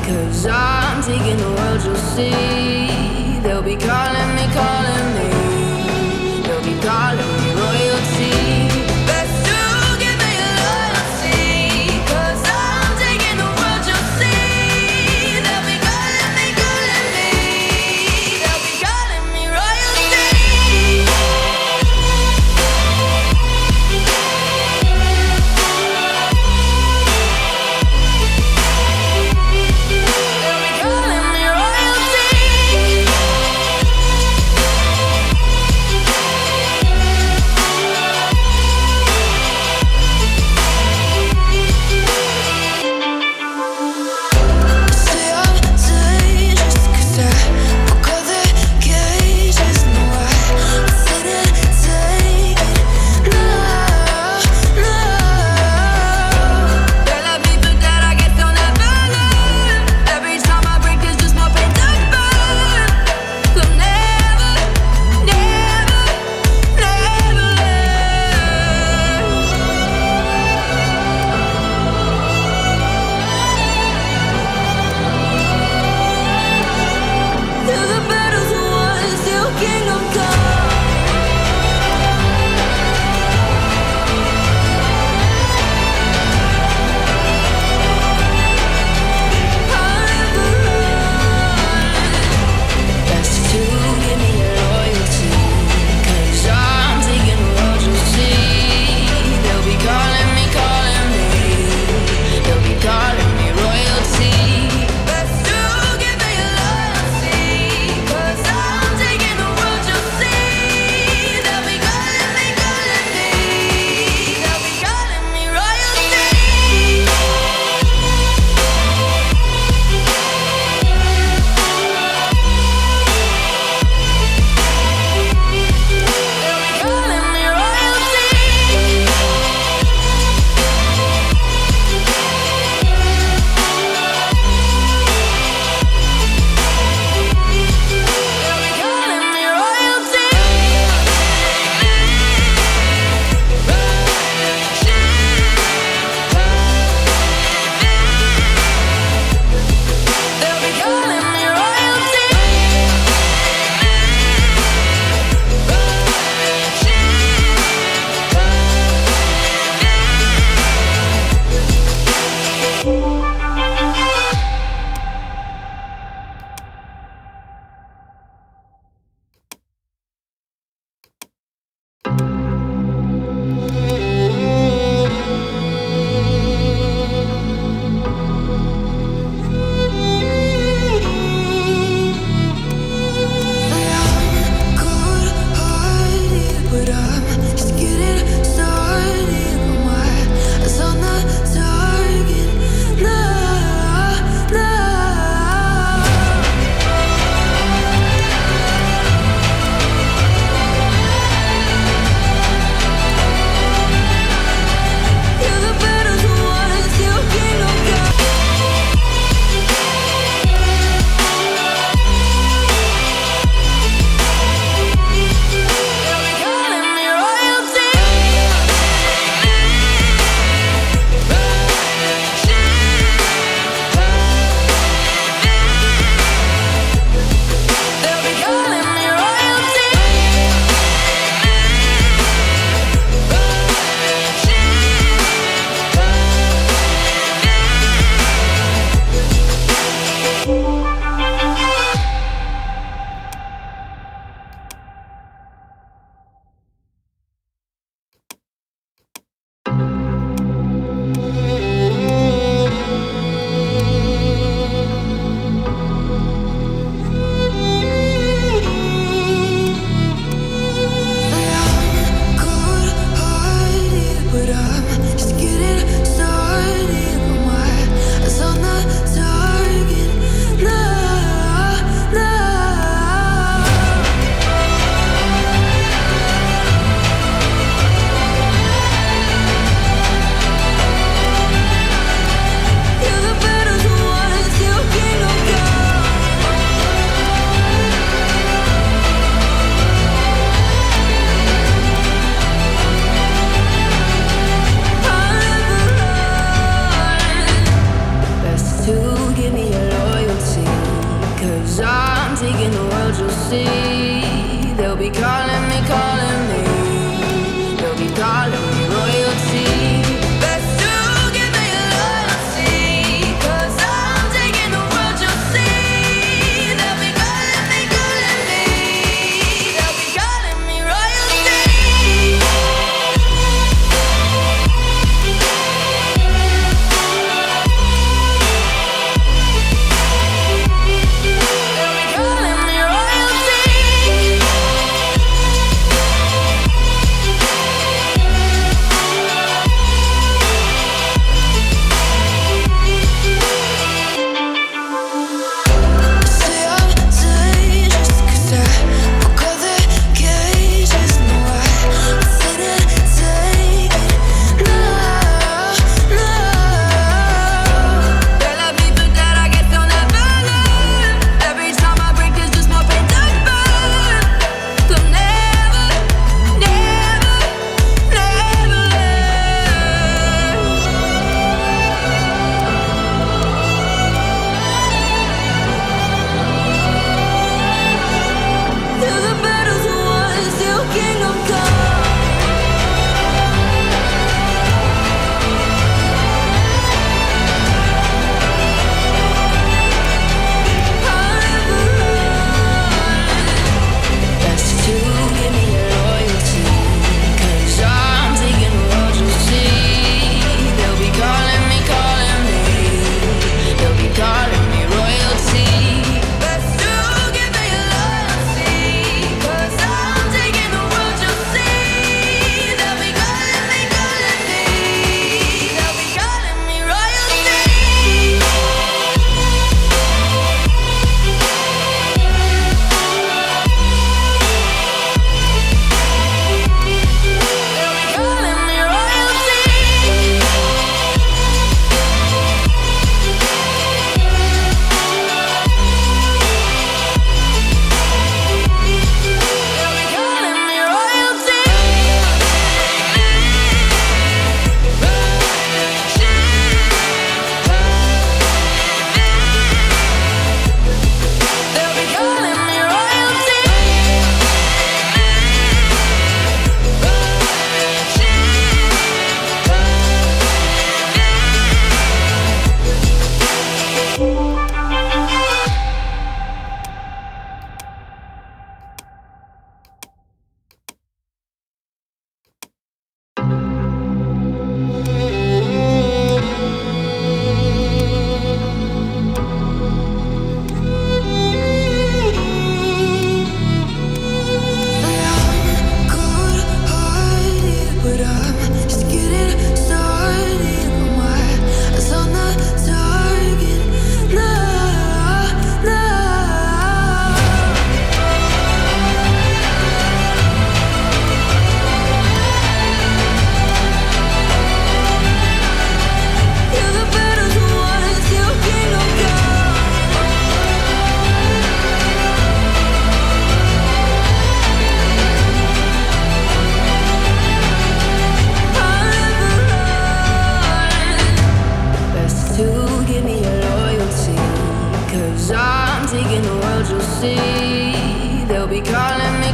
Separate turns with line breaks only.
'Cause I'm taking the world, you'll see. They'll be calling me, calling me. They'll be calling me royalty. Best to give me your loyalty. 'Cause I'm taking the world, you'll see. They'll be calling me, calling me. They'll be calling me royalty. give me a 'cause I'm taking the world, you'll see. They'll be calling me, calling me. They'll be calling me royalty. Best to give me your loyalty, 'cause I'm taking the world, you'll see. They'll be calling me, calling me. They'll be calling me royalty. Taking the world, you'll see. They'll be calling me.